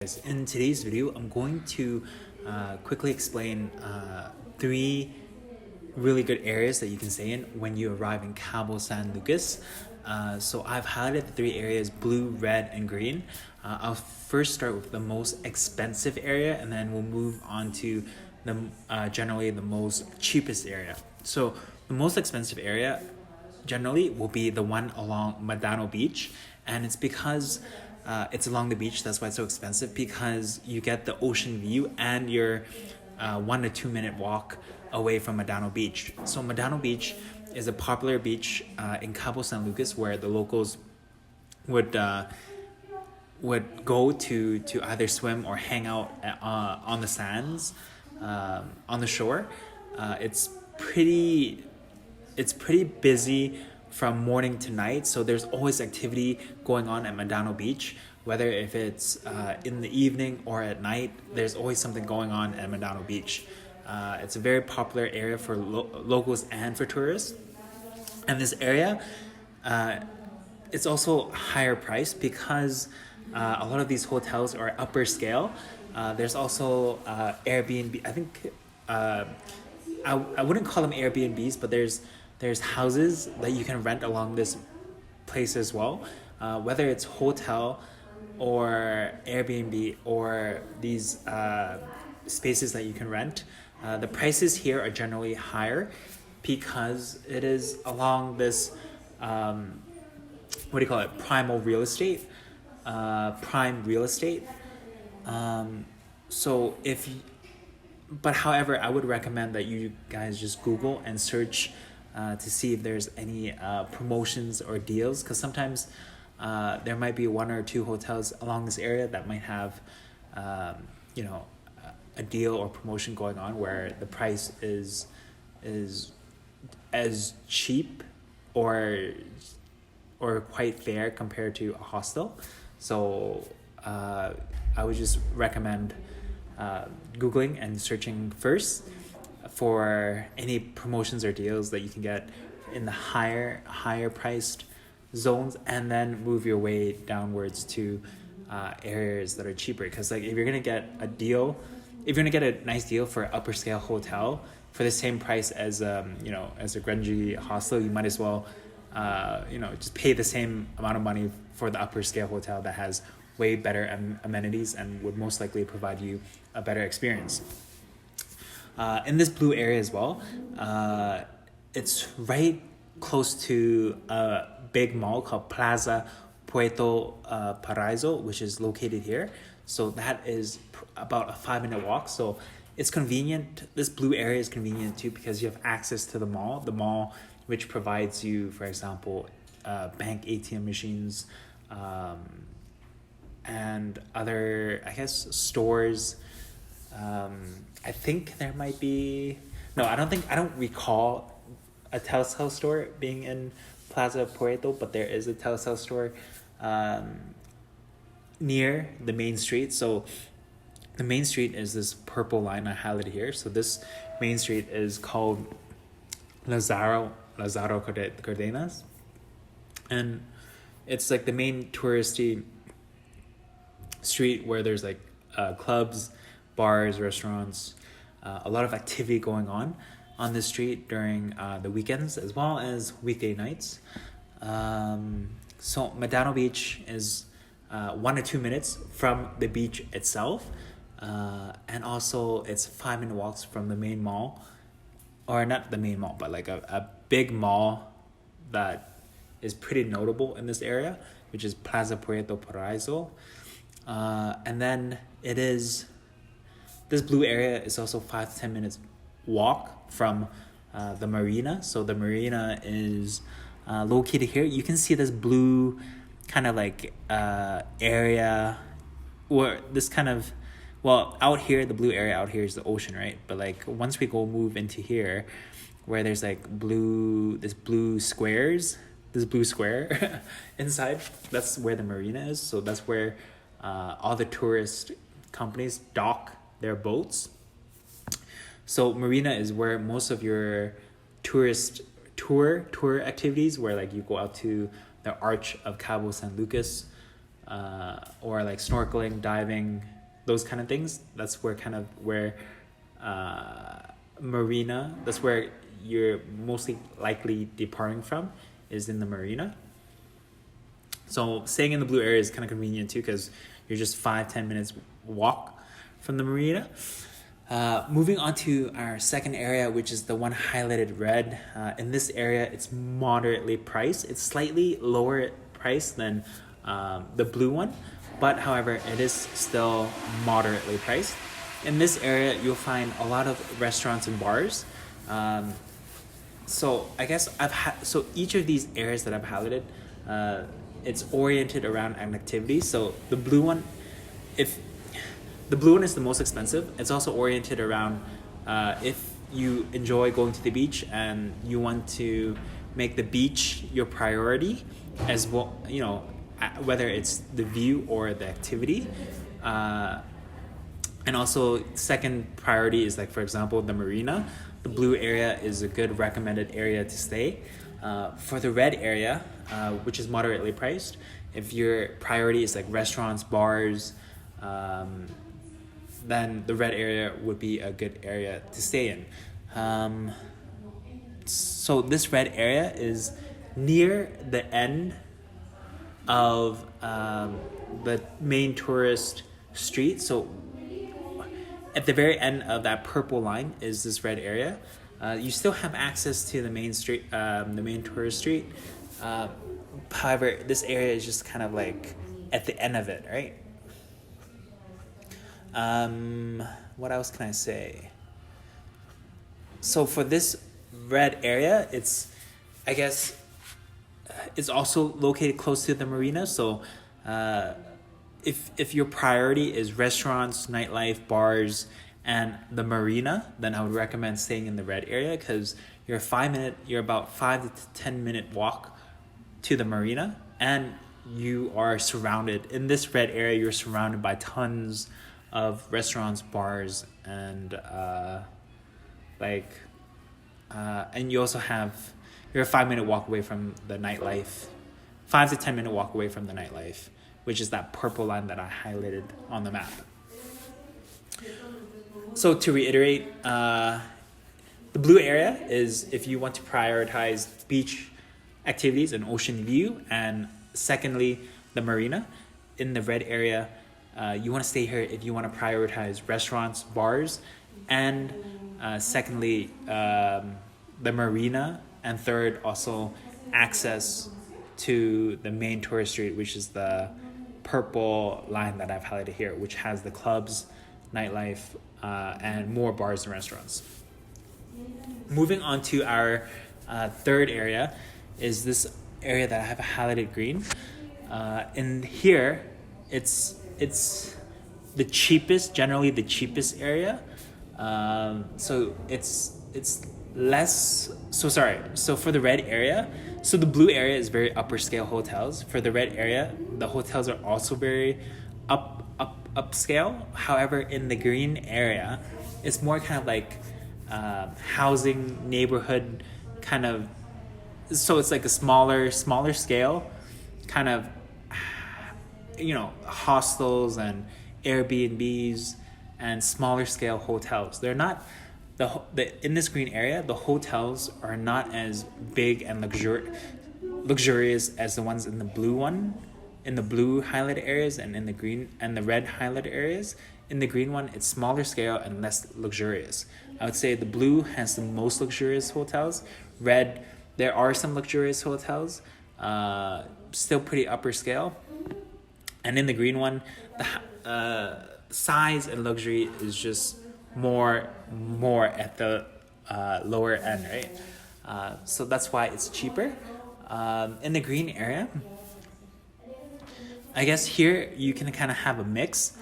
In today's video, I'm going to quickly explain three really good areas that you can stay in when you arrive in Cabo San Lucas. So I've highlighted the three areas: blue, red, and green. I'll first start with the most expensive area, and then we'll move on to the generally the most cheapest area. So the most expensive area generally will be the one along Medano Beach, and it's because it's along the beach. That's why it's so expensive, because you get the ocean view and you're 1 to 2 minute walk away from Medano Beach. So Medano Beach is a popular beach in Cabo San Lucas where the locals would go to either swim or hang out on the sands on the shore. It's pretty busy from morning to night, so there's always activity going on at Medano Beach. Whether if it's in the evening or at night, there's always something going on at Medano Beach. It's a very popular area for locals and for tourists. And this area, it's also higher priced because a lot of these hotels are upper scale. There's also Airbnb. I think I wouldn't call them Airbnbs, but there's houses that you can rent along this place as well. Whether it's hotel or Airbnb or these spaces that you can rent, the prices here are generally higher because it is along this prime real estate. However, I would recommend that you guys just Google and search to see if there's any promotions or deals, because sometimes there might be one or two hotels along this area that might have a deal or promotion going on where the price is as cheap or quite fair compared to a hostel. So I would just recommend Googling and searching first for any promotions or deals that you can get in the higher priced zones, and then move your way downwards to areas that are cheaper. Because if you're gonna get a nice deal for an upper scale hotel for the same price as as a grungy hostel, you might as well just pay the same amount of money for the upper scale hotel that has way better amenities and would most likely provide you a better experience. In this blue area as well, it's right close to a big mall called Plaza Puerto Paraíso, which is located here. So that is about a 5-minute walk. So it's convenient. This blue area is convenient too because you have access to the mall which provides you, for example, bank ATM machines, and other, I guess, stores. I think there might be... No, I don't recall a Telcel store being in Plaza Puerto, but there is a Telcel store near the main street. So the main street is this purple line I highlighted here. So this main street is called Lazaro Cardenas, and it's like the main touristy street where there's like clubs, bars, restaurants, a lot of activity going on this street during the weekends as well as weekday nights. So Medano Beach is 1 to 2 minutes from the beach itself, and also it's 5-minute walks from the main mall, or not the main mall, but like a big mall that is pretty notable in this area, which is Plaza Puerto Paraíso. And then this blue area is also 5 to 10 minutes walk from the marina. So the marina is located here. You can see this blue kind of like area, or this kind of, out here, the blue area out here is the ocean, right? But like once we move into here, where there's like this blue square inside, that's where the marina is. So that's where all the tourist companies dock their boats. So marina is where most of your tourist tour activities, where like you go out to the Arch of Cabo San Lucas, or like snorkeling, diving, those kind of things. That's where marina. That's where you're mostly likely departing from, is in the marina. So staying in the blue area is kind of convenient too, because you're just 5-10 minutes walk from the marina. Moving on to our second area, which is the one highlighted red. In this area, it's moderately priced. It's slightly lower priced than the blue one, but however, it is still moderately priced. In this area, you'll find a lot of restaurants and bars. So I guess so each of these areas that I've highlighted, it's oriented around an activity. So the blue one, if the blue one is the most expensive, it's also oriented around if you enjoy going to the beach and you want to make the beach your priority as well, you know, whether it's the view or the activity. And also second priority is like, for example, the marina. The blue area is a good recommended area to stay. For the red area, which is moderately priced, if your priority is like restaurants, bars, then the red area would be a good area to stay in. So this red area is near the end of the main tourist street. So at the very end of that purple line is this red area. You still have access to the main street, the main tourist street. However, this area is just kind of like at the end of it, right? What else can I say? So for this red area, I guess it's also located close to the marina. So if your priority is restaurants, nightlife, bars, and the marina, then I would recommend staying in the red area, because you're about 5 to 10 minute walk to the marina, and you are surrounded in this red area. You're surrounded by tons of restaurants, bars, and and you also you're a 5-minute walk away from the nightlife, 5 to 10 minute walk away from the nightlife, which is that purple line that I highlighted on the map. So to reiterate, the blue area is if you want to prioritize beach activities and ocean view, and secondly, the marina. In the red area, you want to stay here if you want to prioritize restaurants, bars, and secondly, the marina, and third, also access to the main tourist street, which is the purple line that I've highlighted here, which has the clubs, nightlife, and more bars and restaurants. Moving on to our third area is this area that I have highlighted green. In here, it's generally the cheapest area. So for the red area, so the blue area is very upper scale hotels. For the red area, the hotels are also very upscale. However, in the green area, it's more kind of like housing neighborhood kind of. So it's like a smaller scale, kind of, you know, hostels and Airbnbs and smaller scale hotels. They're not in this green area. The hotels are not as big and luxurious as the ones in the blue one, in the blue highlighted areas, and in the green and the red highlighted areas. In the green one, it's smaller scale and less luxurious. I would say the blue has the most luxurious hotels. Red, there are some luxurious hotels, still pretty upper scale. And in the green one, the size and luxury is just more at the lower end, right? So that's why it's cheaper. In the green area, I guess here you can kind of have a mix.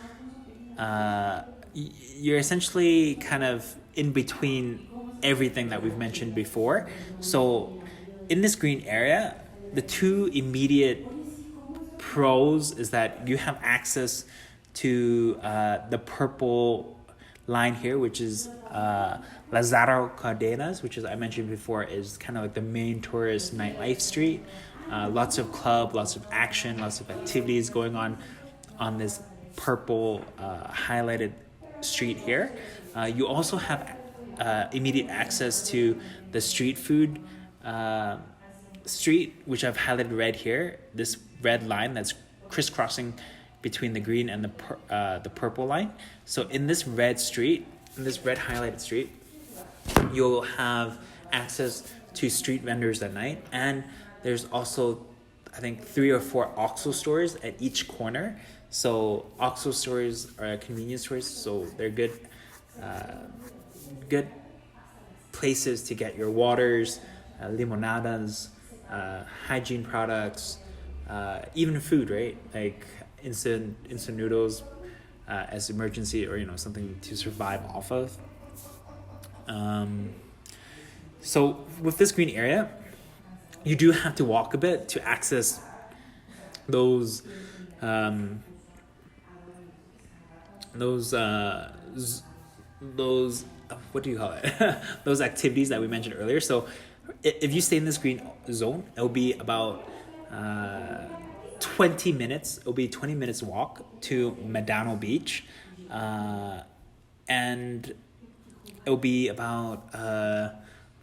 You're essentially kind of in between everything that we've mentioned before. So in this green area, the two immediate pros is that you have access to the purple line here, which is Lázaro Cárdenas, which, as I mentioned before, is kind of like the main tourist nightlife street. Lots of club, lots of action, lots of activities going on this purple highlighted street here. You also have immediate access to the street food street, which I've highlighted red here. This red line that's crisscrossing between the green and the purple line. So in this red highlighted street, you'll have access to street vendors at night, and there's also, I think, 3 or 4 OXXO stores at each corner. So OXXO stores are convenience stores, so they're good places to get your waters, limonadas, hygiene products, even food, right? Like instant noodles as emergency, or something to survive off of. So with this green area, you do have to walk a bit to access those what do you call it? Those activities that we mentioned earlier. So if you stay in this green zone, it'll be about 20 minutes. It'll be 20 minutes walk to Medano Beach, and it'll be about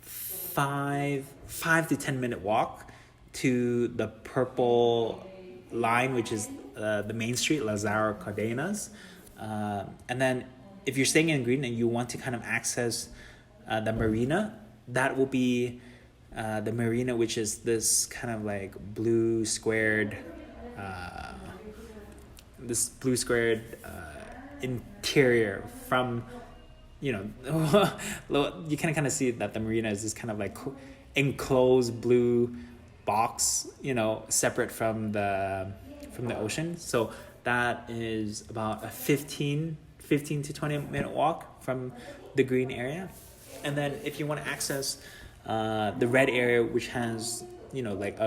5 to 10 minute walk to the purple line, which is the main street, Lazaro Cardenas. And then if you're staying in green and you want to kind of access the marina, that will be the marina, which is this kind of like blue squared interior from, you can kind of see that the marina is this kind of like enclosed blue box, separate from the ocean. So that is about a 15 to 20 minute walk from the green area. And then if you want to access the red area, which has like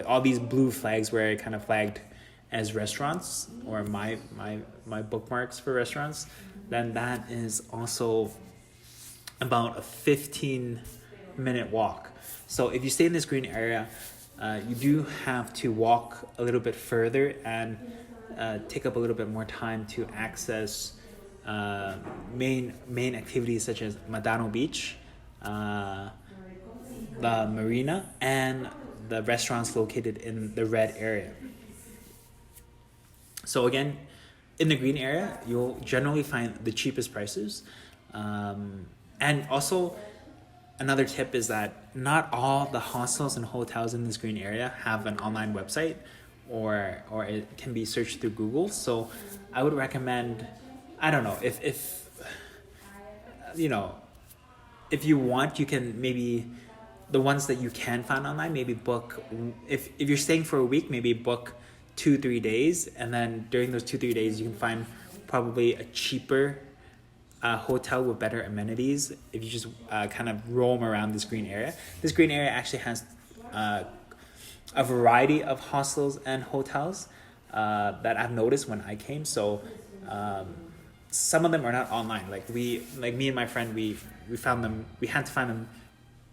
all these blue flags where I kind of flagged as restaurants, or my bookmarks for restaurants, then that is also about a 15-minute walk. So if you stay in this green area, you do have to walk a little bit further and take up a little bit more time to access main activities such as Medano Beach, the marina, and the restaurants located in the red area. So again, in the green area, you'll generally find the cheapest prices. And also, another tip is that not all the hostels and hotels in this green area have an online website, or it can be searched through Google. So I would recommend, I don't know, if you want, you can maybe, the ones that you can find online, maybe book, if you're staying for a week, maybe book 2-3 days, and then during those 2-3 days you can find probably a cheaper hotel with better amenities if you just kind of roam around this green area. This green area actually has a variety of hostels and hotels that I've noticed when I came. So some of them are not online. Like me and my friend, we found them. We had to find them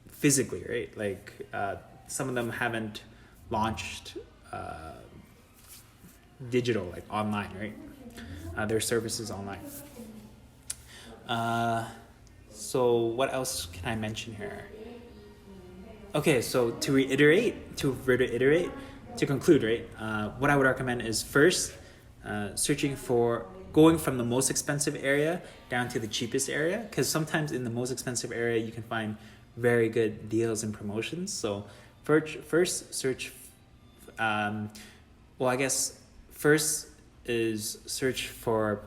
physically, right? Like some of them haven't launched digital, like online, right? Their services online. So what else can I mention here? Okay, so to reiterate, to conclude, right? What I would recommend is first searching for going from the most expensive area down to the cheapest area, because sometimes in the most expensive area you can find very good deals and promotions. So first search. I guess first is search for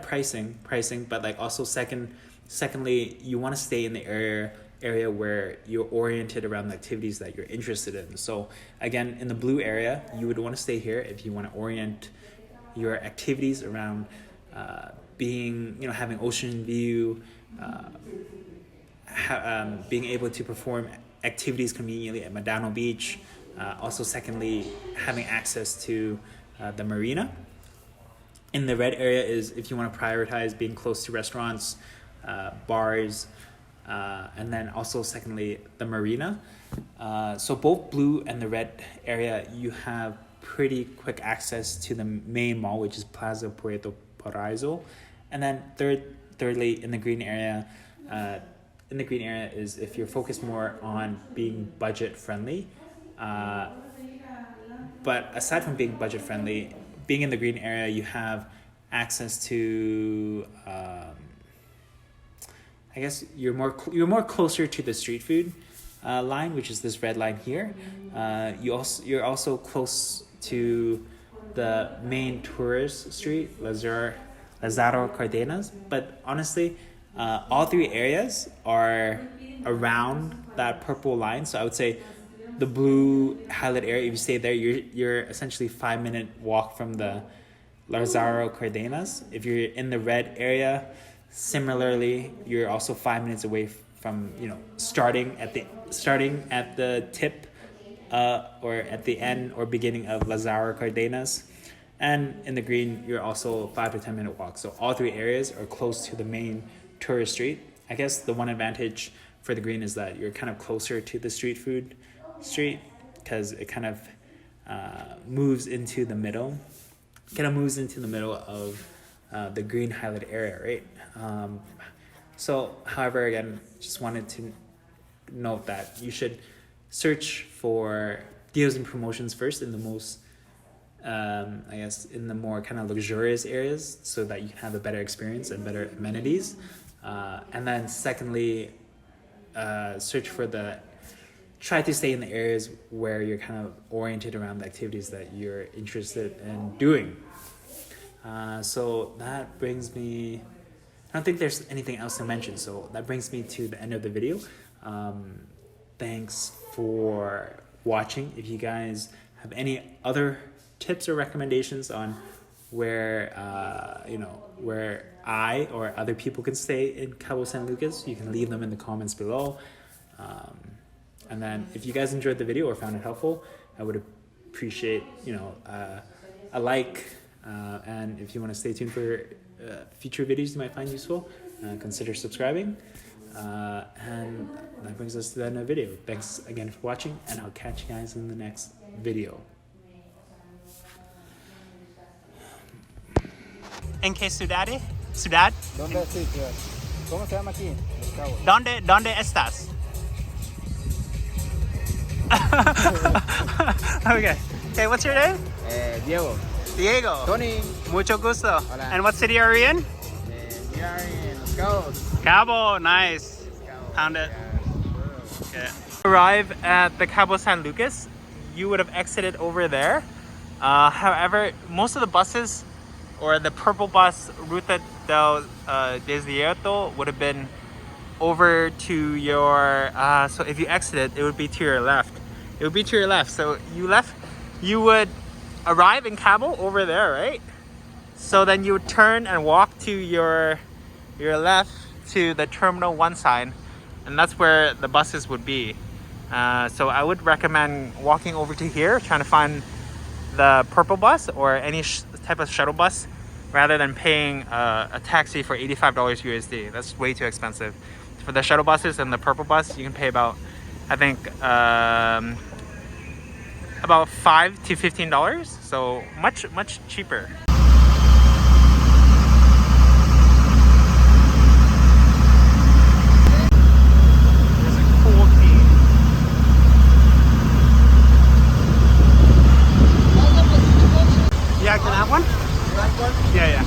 pricing, but like also secondly, you want to stay in the area where you're oriented around the activities that you're interested in. So again, in the blue area, you would want to stay here if you want to orient your activities around having ocean view, being able to perform activities conveniently at Medano Beach. Also, secondly, having access to the marina. In the red area is if you want to prioritize being close to restaurants, bars, And then also secondly, the marina. So both blue and the red area, you have pretty quick access to the main mall, which is Plaza Puerto Paraiso. And then thirdly, in the green area, is if you're focused more on being budget friendly. But aside from being budget friendly, being in the green area, you have access to, I guess you're more closer to the street food line, which is this red line here. You're also close to the main tourist street, Lazaro Cardenas. But honestly, all three areas are around that purple line. So I would say the blue highlight area, if you stay there, you're essentially 5-minute walk from the Lazaro Cardenas. If you're in the red area, similarly, you're also 5 minutes away from, starting at the tip or at the end or beginning of Lazaro Cardenas. And in the green, you're also 5 to 10 minute walk. So all three areas are close to the main tourist street. I guess the one advantage for the green is that you're kind of closer to the street food street, because it kind of moves into the middle of the green highlight area, right? So, however, again, just wanted to note that you should search for deals and promotions first in the most, in the more kind of luxurious areas, so that you can have a better experience and better amenities. And then secondly, try to stay in the areas where you're kind of oriented around the activities that you're interested in doing. So that brings me, I don't think there's anything else to mention. So that brings me to the end of the video. Thanks for watching. If you guys have any other tips or recommendations on where I or other people can stay in Cabo San Lucas, you can leave them in the comments below. And then if you guys enjoyed the video or found it helpful, I would appreciate, a like. And if you want to stay tuned for future videos you might find useful, consider subscribing. And that brings us to the end of the video. Thanks again for watching, and I'll catch you guys in the next video. ¿En qué ciudad? ¿Dónde sitio? ¿Cómo se llama aquí? Cabo. ¿Dónde estás? Okay, what's your name? Diego. Diego. Tony. Mucho gusto. Hola. And what city are we in? We are in Cabo. Cabo, nice. Found it. Okay. Arrive at the Cabo San Lucas, you would have exited over there. However, most of the buses, or the purple bus, Ruta del Desierto, would have been over to your, so if you exited, it would be to your left. So you would arrive in Cabo over there, right? So then you would turn and walk to your left to the Terminal 1 sign, and that's where the buses would be. So I would recommend walking over to here, trying to find the purple bus or any type of shuttle bus, rather than paying a taxi for $85 USD. That's way too expensive. For the shuttle buses and the purple bus, you can pay about, I think, about $5 to $15. So much cheaper. There's a cool theme. Yeah, can I have one? Yeah.